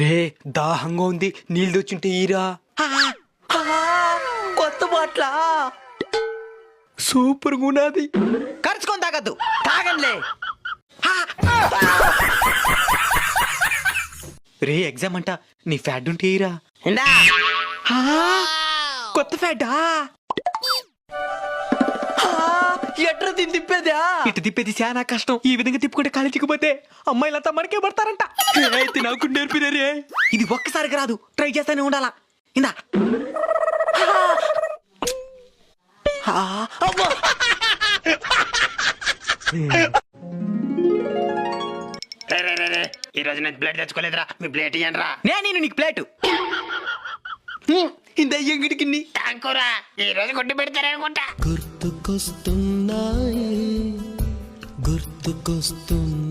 రే దాహంగా ఉంది, నీళ్ళు తెచ్చుంటే ఈరా. కొత్త బాట్ల సూపర్ గా ఉన్నది. ఖర్చుకొని తాగద్దు, తాగంలే. రే ఎగ్జామ్ అంట, నీ ఫ్యాడ్ ఉంటే ఈరా. ఇందా కొత్త ఫ్యాడా? ఎట్రా దీన్ని తిప్పేదా? ఇటు తిప్పేది చాలా కష్టం. ఈ విధంగా తిప్పుకుంటే కాలి చిక్కిపోతే అమ్మాయిలంతా మనకే పడతారంట. అయితే నాకు నేర్పినారే. ఇది ఒక్కసారికి రాదు, ట్రై చేస్తానే ఉండాలా. ఇందా ఈ రోజు నేను ప్లేట్ తెచ్చుకోలేదురా, మీ ప్లేట్ ఇయ్యండి రా. నేను నీకు ప్లేటు ఇంత ఎంగిడికి థాంక్యూరా, ఈ రోజు కొట్టి పెడతారనుకుంటా. గుర్తుకొస్తున్నాయి గుర్తుకొస్తున్నాయి